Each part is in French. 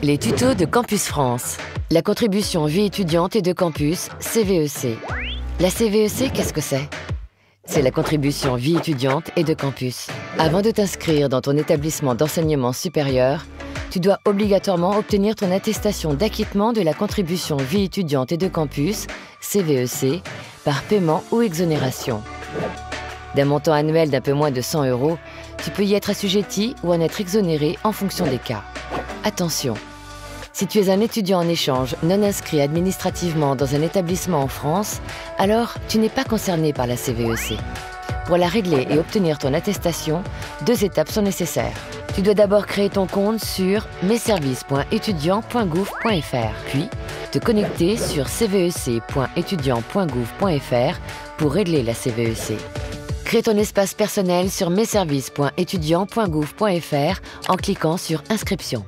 Les tutos de Campus France. La contribution vie étudiante et de campus, CVEC. La CVEC, qu'est-ce que c'est? C'est la contribution vie étudiante et de campus. Avant de t'inscrire dans ton établissement d'enseignement supérieur, tu dois obligatoirement obtenir ton attestation d'acquittement de la contribution vie étudiante et de campus, CVEC, par paiement ou exonération. D'un montant annuel d'un peu moins de 100 €, tu peux y être assujetti ou en être exonéré en fonction des cas. Attention, si tu es un étudiant en échange non inscrit administrativement dans un établissement en France, alors tu n'es pas concerné par la CVEC. Pour la régler et obtenir ton attestation, 2 étapes sont nécessaires. Tu dois d'abord créer ton compte sur messervices.etudiant.gouv.fr, puis te connecter sur cvec.etudiant.gouv.fr pour régler la CVEC. Crée ton espace personnel sur messervices.etudiant.gouv.fr en cliquant sur Inscription.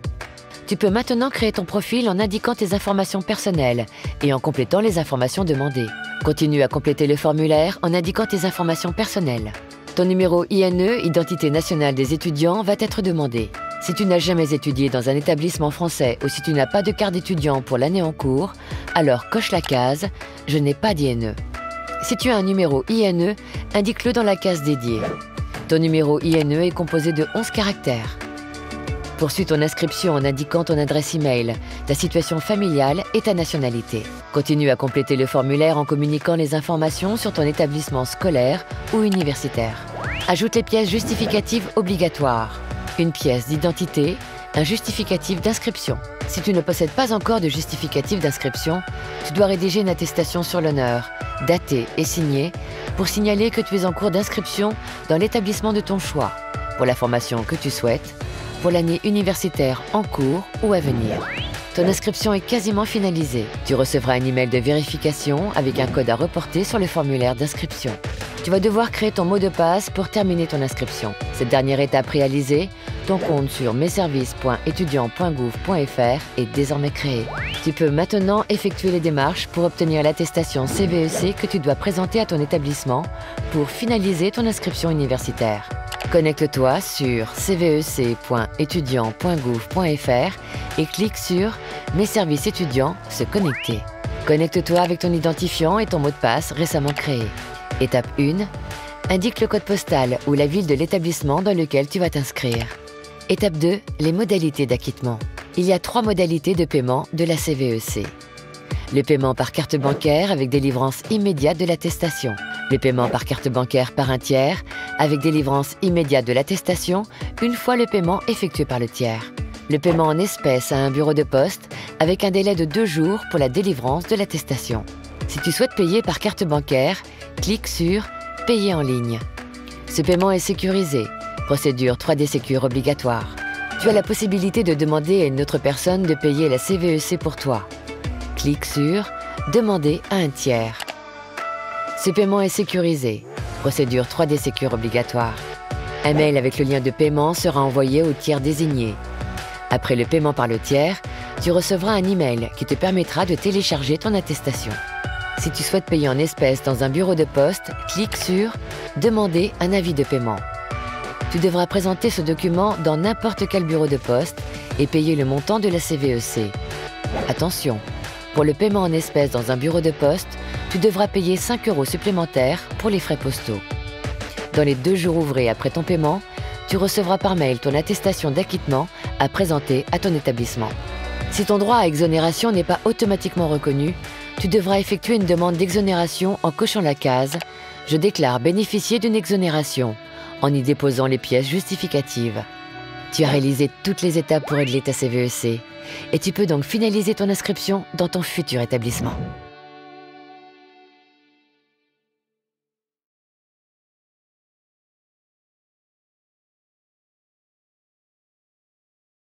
Tu peux maintenant créer ton profil en indiquant tes informations personnelles et en complétant les informations demandées. Continue à compléter le formulaire en indiquant tes informations personnelles. Ton numéro INE, Identité nationale des étudiants, va être demandé. Si tu n'as jamais étudié dans un établissement français ou si tu n'as pas de carte d'étudiant pour l'année en cours, alors coche la case « Je n'ai pas d'INE ». Si tu as un numéro INE, indique-le dans la case dédiée. Ton numéro INE est composé de 11 caractères. Poursuis ton inscription en indiquant ton adresse email, ta situation familiale et ta nationalité. Continue à compléter le formulaire en communiquant les informations sur ton établissement scolaire ou universitaire. Ajoute les pièces justificatives obligatoires. Une pièce d'identité, un justificatif d'inscription. Si tu ne possèdes pas encore de justificatif d'inscription, tu dois rédiger une attestation sur l'honneur, datée et signée, pour signaler que tu es en cours d'inscription dans l'établissement de ton choix, pour la formation que tu souhaites, pour l'année universitaire en cours ou à venir. Ton inscription est quasiment finalisée. Tu recevras un email de vérification avec un code à reporter sur le formulaire d'inscription. Tu vas devoir créer ton mot de passe pour terminer ton inscription. Cette dernière étape réalisée, ton compte sur messervices.etudiant.gouv.fr est désormais créé. Tu peux maintenant effectuer les démarches pour obtenir l'attestation CVEC que tu dois présenter à ton établissement pour finaliser ton inscription universitaire. Connecte-toi sur cvec.etudiant.gouv.fr et clique sur « Mes services étudiants, se connecter ». Connecte-toi avec ton identifiant et ton mot de passe récemment créé. Étape 1. Indique le code postal ou la ville de l'établissement dans lequel tu vas t'inscrire. Étape 2. Les modalités d'acquittement. Il y a 3 modalités de paiement de la CVEC. Le paiement par carte bancaire avec délivrance immédiate de l'attestation. Le paiement par carte bancaire par un tiers avec délivrance immédiate de l'attestation une fois le paiement effectué par le tiers. Le paiement en espèces à un bureau de poste avec un délai de 2 jours pour la délivrance de l'attestation. Si tu souhaites payer par carte bancaire, clique sur « Payer en ligne ». Ce paiement est sécurisé, procédure 3D Sécure obligatoire. Tu as la possibilité de demander à une autre personne de payer la CVEC pour toi. Clique sur « Demander à un tiers ». Ce paiement est sécurisé, procédure 3D Sécure obligatoire. Un mail avec le lien de paiement sera envoyé au tiers désigné. Après le paiement par le tiers, tu recevras un email qui te permettra de télécharger ton attestation. Si tu souhaites payer en espèces dans un bureau de poste, clique sur « Demander un avis de paiement ». Tu devras présenter ce document dans n'importe quel bureau de poste et payer le montant de la CVEC. Attention, pour le paiement en espèces dans un bureau de poste, tu devras payer 5 € supplémentaires pour les frais postaux. Dans les 2 jours ouvrés après ton paiement, tu recevras par mail ton attestation d'acquittement à présenter à ton établissement. Si ton droit à exonération n'est pas automatiquement reconnu, tu devras effectuer une demande d'exonération en cochant la case « Je déclare bénéficier d'une exonération » en y déposant les pièces justificatives. Tu as réalisé toutes les étapes pour régler ta CVEC et tu peux donc finaliser ton inscription dans ton futur établissement.